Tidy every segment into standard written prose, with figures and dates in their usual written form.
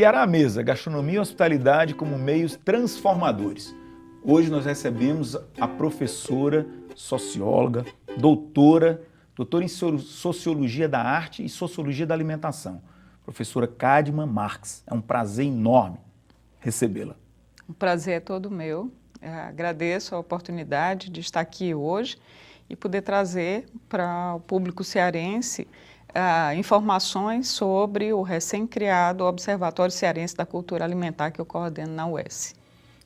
Ceará à Mesa, gastronomia e hospitalidade como meios transformadores. Hoje nós recebemos a professora, socióloga, doutora em Sociologia da Arte e Sociologia da Alimentação, professora Cadma Marques. É um prazer enorme recebê-la. O prazer é todo meu. Agradeço a oportunidade de estar aqui hoje e poder trazer para o público cearense informações sobre o recém-criado Observatório Cearense da Cultura Alimentar que eu coordeno na UES.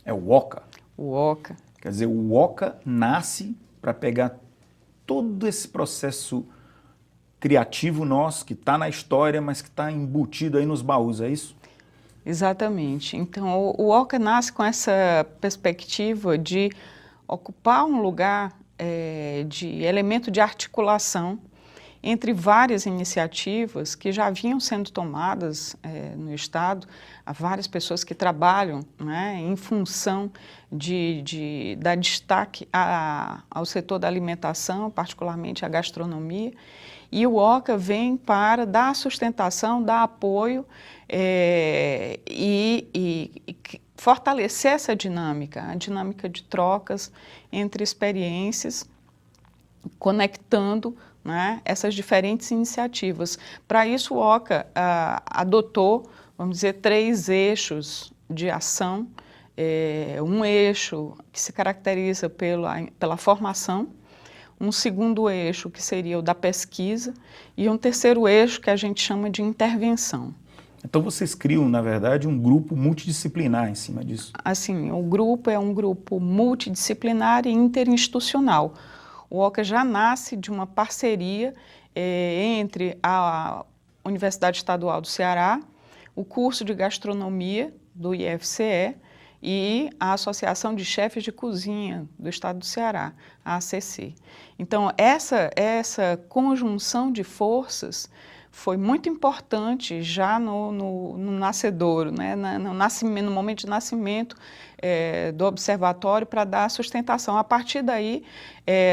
É o OCA. O OCA. Quer dizer, o OCA nasce para pegar todo esse processo criativo nosso que está na história, mas que está embutido aí nos baús, é isso? Exatamente. Então, o OCA nasce com essa perspectiva de ocupar um lugar de elemento de articulação entre várias iniciativas que já vinham sendo tomadas no Estado, há várias pessoas que trabalham, né, em função de dar destaque ao setor da alimentação, particularmente à gastronomia, e o OCA vem para dar sustentação, dar apoio e fortalecer essa dinâmica, a dinâmica de trocas entre experiências, conectando, né, essas diferentes iniciativas. Para isso, o OCA adotou, vamos dizer, 3 eixos de ação. Um eixo que se caracteriza pela formação, um segundo eixo que seria o da pesquisa e um terceiro eixo que a gente chama de intervenção. Então vocês criam, na verdade, um grupo multidisciplinar em cima disso? Assim, o grupo é um grupo multidisciplinar e interinstitucional. O OCA já nasce de uma parceria entre a Universidade Estadual do Ceará, o curso de gastronomia do IFCE e a Associação de Chefes de Cozinha do Estado do Ceará, a ACC. Então, essa conjunção de forças foi muito importante já no nascedouro, né? No momento de nascimento do observatório para dar sustentação. A partir daí,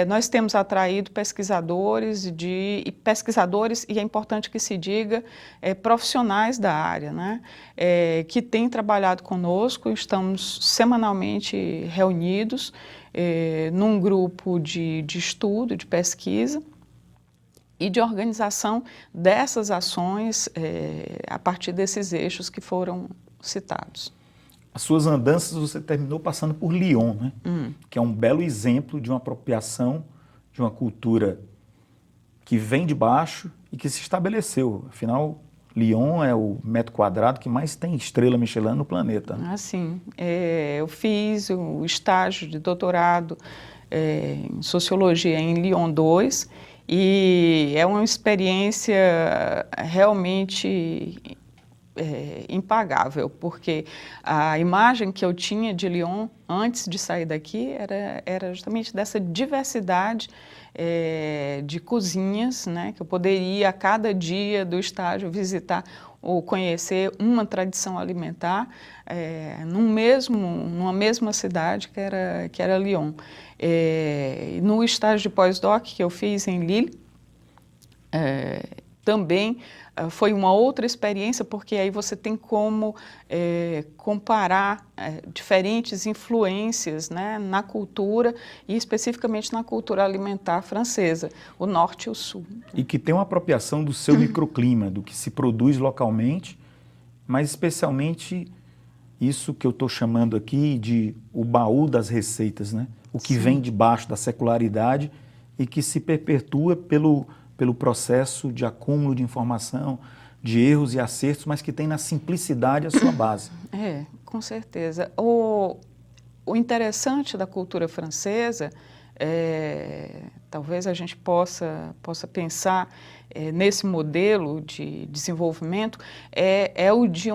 nós temos atraído pesquisadores e é importante que se diga, profissionais da área, né? Que têm trabalhado conosco, estamos semanalmente reunidos num grupo de estudo, de pesquisa, e de organização dessas ações a partir desses eixos que foram citados. As suas andanças você terminou passando por Lyon, né? Que é um belo exemplo de uma apropriação de uma cultura que vem de baixo e que se estabeleceu. Afinal, Lyon é o metro quadrado que mais tem estrela Michelin no planeta. Ah, sim. Eu fiz o estágio de doutorado em Sociologia em Lyon 2, e é uma experiência realmente impagável, porque a imagem que eu tinha de Lyon antes de sair daqui era justamente dessa diversidade de cozinhas, né, que eu poderia a cada dia do estágio visitar ou conhecer uma tradição alimentar numa mesma cidade que era Lyon. No estágio de pós-doc que eu fiz em Lille, também foi uma outra experiência, porque aí você tem como comparar diferentes influências, né, na cultura e especificamente na cultura alimentar francesa, o norte e o sul. E que tem uma apropriação do seu microclima, do que se produz localmente, mas especialmente isso que eu estou chamando aqui de o baú das receitas, né? O que vem debaixo da secularidade e que se perpetua pelo processo de acúmulo de informação, de erros e acertos, mas que tem na simplicidade a sua base. Com certeza. O interessante da cultura francesa, talvez a gente possa pensar nesse modelo de desenvolvimento, é o de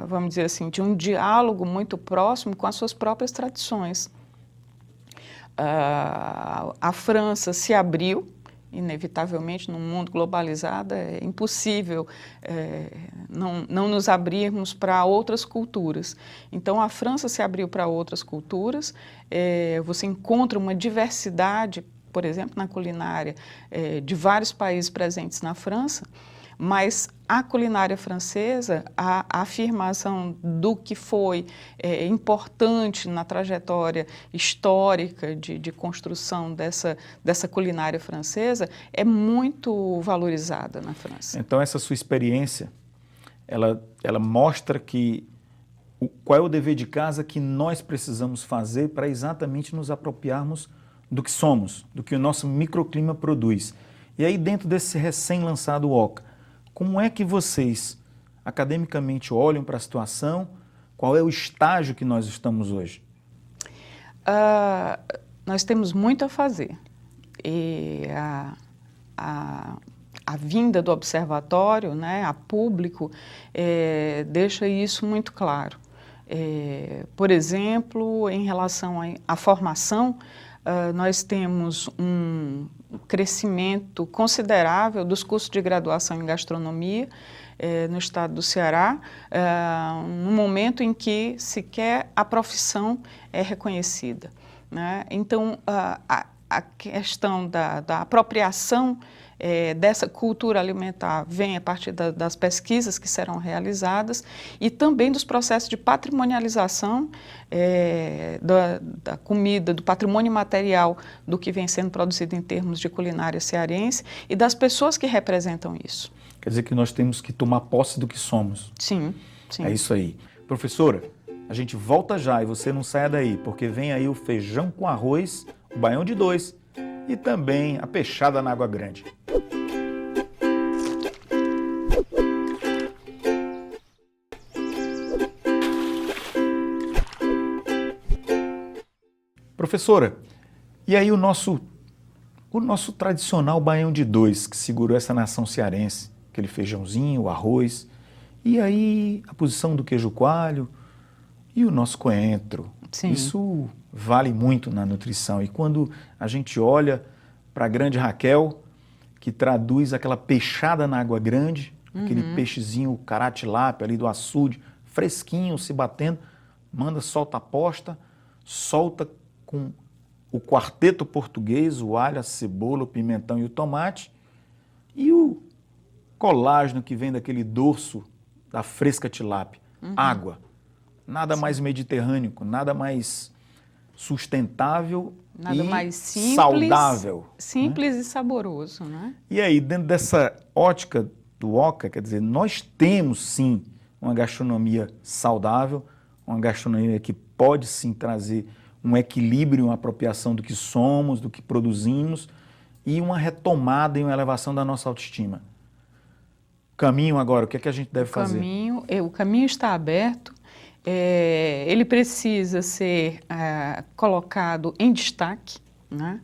vamos dizer assim, de um diálogo muito próximo com as suas próprias tradições. A França se abriu, inevitavelmente, num mundo globalizado, é impossível não nos abrirmos para outras culturas. Então, a França se abriu para outras culturas, você encontra uma diversidade, por exemplo, na culinária, de vários países presentes na França, Mas a culinária francesa, a afirmação do que foi importante na trajetória histórica de construção dessa culinária francesa é muito valorizada na França. Então, essa sua experiência, ela mostra que qual é o dever de casa que nós precisamos fazer para exatamente nos apropriarmos do que somos, do que o nosso microclima produz. E aí, dentro desse recém-lançado OCA, como é que vocês, academicamente, olham para a situação? Qual é o estágio que nós estamos hoje? Nós temos muito a fazer. E a vinda do observatório, né, a público, deixa isso muito claro. Por exemplo, em relação à formação, nós temos um crescimento considerável dos cursos de graduação em gastronomia no estado do Ceará, no momento em que sequer a profissão é reconhecida, né? Então, a questão da apropriação dessa cultura alimentar vem a partir das pesquisas que serão realizadas e também dos processos de patrimonialização da comida, do patrimônio material do que vem sendo produzido em termos de culinária cearense e das pessoas que representam isso. Quer dizer que nós temos que tomar posse do que somos. Sim, sim. É isso aí. Professora, a gente volta já e você não saia daí, porque vem aí o feijão com arroz, o baião de dois e também a peixada na água grande. Professora, e aí o nosso tradicional baião de dois que segurou essa nação cearense, aquele feijãozinho, o arroz, e aí a posição do queijo coalho e o nosso coentro. Sim. Isso vale muito na nutrição. E quando a gente olha para a grande Raquel, que traduz aquela peixada na água grande, aquele peixezinho, o cará-tilápia ali do açude, fresquinho, se batendo, manda, solta a posta, solta com o quarteto português, o alho, a cebola, o pimentão e o tomate, e o colágeno que vem daquele dorso da fresca tilápia. Água. Nada mais mediterrâneo, nada mais sustentável nada e mais simples, saudável. Simples, né? E saboroso, né? E aí, dentro dessa ótica do OCA, quer dizer, nós temos sim uma gastronomia saudável, uma gastronomia que pode sim trazer um equilíbrio, uma apropriação do que somos, do que produzimos e uma retomada e uma elevação da nossa autoestima. O caminho agora, o que é que a gente deve fazer? O caminho está aberto, ele precisa ser colocado em destaque, né?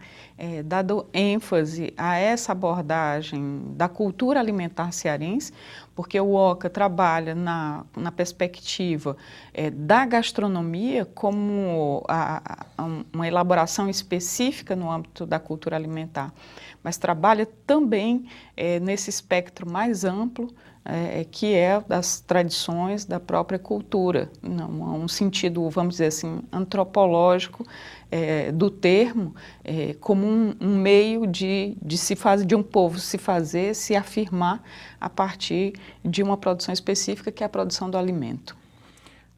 Dado ênfase a essa abordagem da cultura alimentar cearense, porque o OCA trabalha na perspectiva da gastronomia como uma elaboração específica no âmbito da cultura alimentar, mas trabalha também nesse espectro mais amplo, que é das tradições da própria cultura, um sentido, vamos dizer assim, antropológico do termo, como um meio de se fazer, de um povo se fazer, se afirmar a partir de uma produção específica, que é a produção do alimento.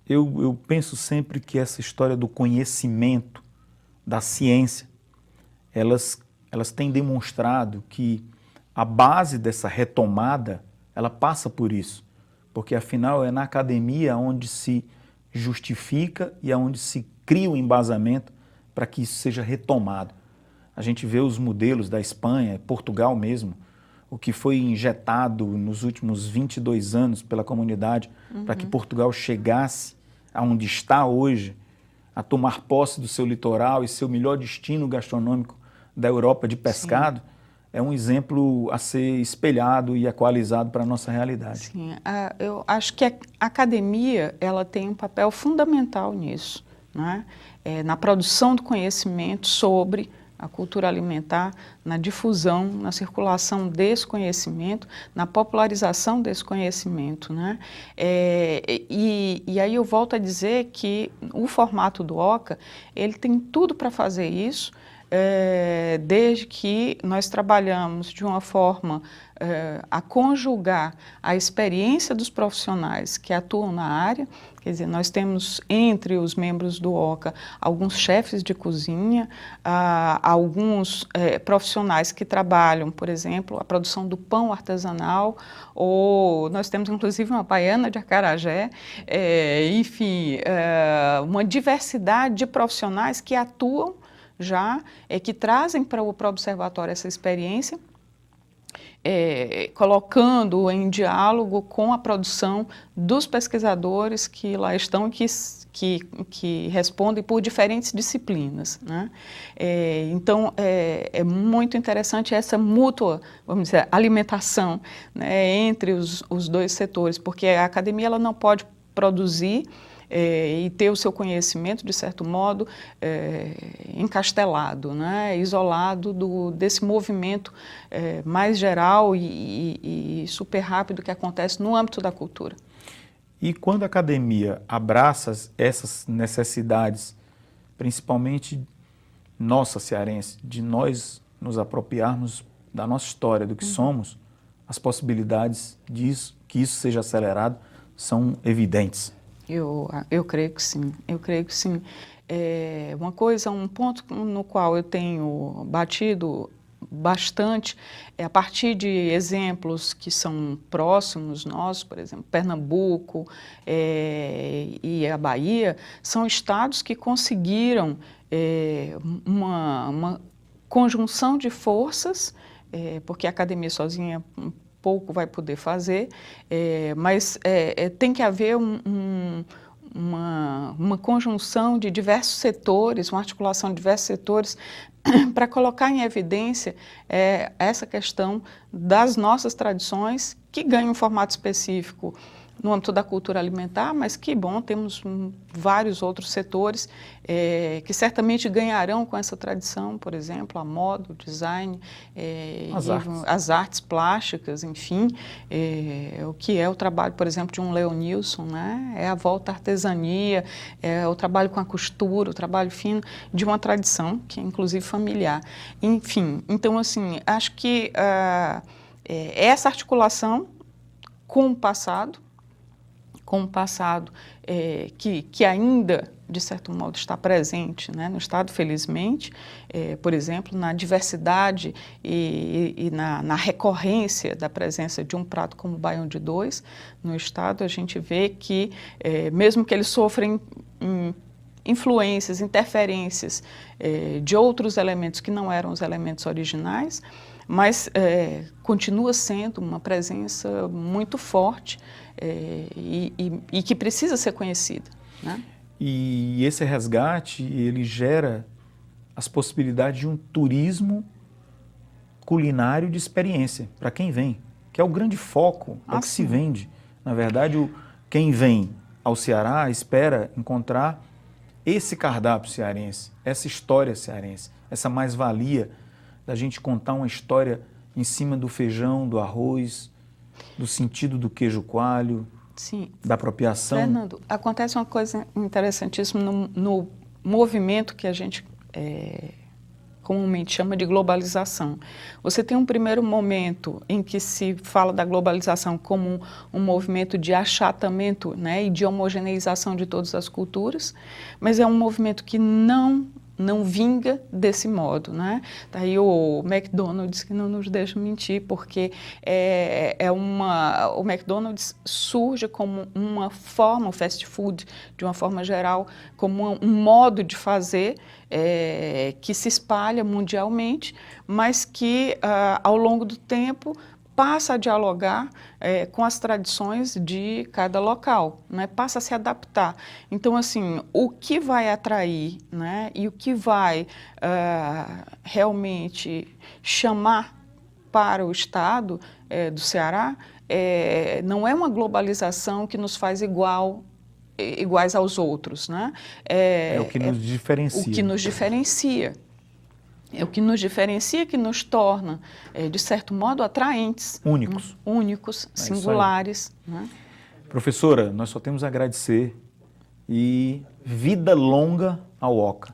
Eu penso sempre que essa história do conhecimento, da ciência, elas têm demonstrado que a base dessa retomada, ela passa por isso, porque afinal é na academia onde se justifica e onde se cria o embasamento para que isso seja retomado. A gente vê os modelos da Espanha, Portugal mesmo, o que foi injetado nos últimos 22 anos pela comunidade para que Portugal chegasse aonde está hoje, a tomar posse do seu litoral e seu melhor destino gastronômico da Europa de pescado. Sim. É um exemplo a ser espelhado e equalizado para a nossa realidade. Sim, eu acho que a academia ela tem um papel fundamental nisso, né? Na produção do conhecimento sobre a cultura alimentar, na difusão, na circulação desse conhecimento, na popularização desse conhecimento, né? E aí eu volto a dizer que o formato do OCA, ele tem tudo para fazer isso, desde que nós trabalhamos de uma forma a conjugar a experiência dos profissionais que atuam na área. Quer dizer, nós temos entre os membros do OCA alguns chefes de cozinha, alguns profissionais que trabalham, por exemplo, a produção do pão artesanal, ou nós temos inclusive uma baiana de acarajé, enfim, uma diversidade de profissionais que atuam já, que trazem para o observatório essa experiência, colocando em diálogo com a produção dos pesquisadores que lá estão e que respondem por diferentes disciplinas, né? Então, é muito interessante essa mútua, vamos dizer, alimentação, né, entre os dois setores, porque a academia ela não pode produzir e ter o seu conhecimento, de certo modo, encastelado, né, isolado desse movimento mais geral e super rápido que acontece no âmbito da cultura. E quando a academia abraça essas necessidades, principalmente nossa cearense, de nós nos apropriarmos da nossa história, do que somos, as possibilidades disso, que isso seja acelerado, são evidentes. Eu creio que sim, eu creio que sim. Uma coisa, um ponto no qual eu tenho batido bastante a partir de exemplos que são próximos nossos, por exemplo, Pernambuco e a Bahia, são estados que conseguiram uma conjunção de forças, porque a academia sozinha pouco vai poder fazer, mas tem que haver uma conjunção de diversos setores, uma articulação de diversos setores para colocar em evidência essa questão das nossas tradições, que ganham um formato específico no âmbito da cultura alimentar, mas que bom, temos vários outros setores que certamente ganharão com essa tradição, por exemplo, a moda, o design, as artes plásticas, enfim, o que é o trabalho, por exemplo, de um Leonilson, né? É a volta à artesania, é o trabalho com a costura, o trabalho fino de uma tradição que é inclusive familiar. Enfim, então assim, acho que essa articulação com o passado que ainda, de certo modo, está presente, né, no Estado, felizmente, por exemplo, na diversidade e na recorrência da presença de um prato como o baião de dois no Estado, a gente vê que, mesmo que eles sofrem influências, interferências de outros elementos que não eram os elementos originais, mas continua sendo uma presença muito forte e que precisa ser conhecida, né? E esse resgate, ele gera as possibilidades de um turismo culinário de experiência para quem vem, que é o grande foco, é o que se vende. Na verdade, quem vem ao Ceará espera encontrar esse cardápio cearense, essa história cearense, essa mais-valia da gente contar uma história em cima do feijão, do arroz, do sentido do queijo coalho, sim, da apropriação. Fernando, acontece uma coisa interessantíssima no movimento que a gente comumente chama de globalização. Você tem um primeiro momento em que se fala da globalização como um movimento de achatamento, né, e de homogeneização de todas as culturas, mas é um movimento que não vinga desse modo, né? Daí o McDonald's que não nos deixa mentir, porque o McDonald's surge como uma forma, o fast food, de uma forma geral, como um modo de fazer que se espalha mundialmente, mas que ao longo do tempo passa a dialogar com as tradições de cada local, né? Passa a se adaptar. Então, assim, o que vai atrair, né, e o que vai realmente chamar para o estado do Ceará não é uma globalização que nos faz iguais aos outros, né? É o que nos diferencia. O que nos diferencia. É o que nos diferencia, que nos torna, de certo modo, atraentes. Únicos. Únicos, singulares. Né? Professora, nós só temos a agradecer e vida longa ao OCA.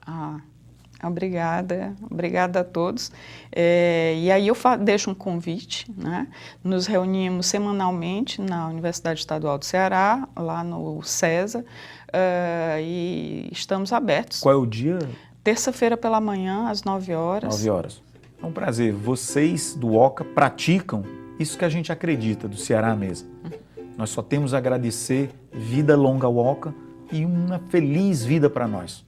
Obrigada a todos. E aí eu deixo um convite, né? Nos reunimos semanalmente na Universidade Estadual do Ceará, lá no CESA, e estamos abertos. Qual é o dia? Terça-feira pela manhã, às 9 horas. 9 horas. É um prazer. Vocês do OCA praticam isso que a gente acredita, do Ceará mesmo. Nós só temos a agradecer, vida longa ao OCA e uma feliz vida para nós.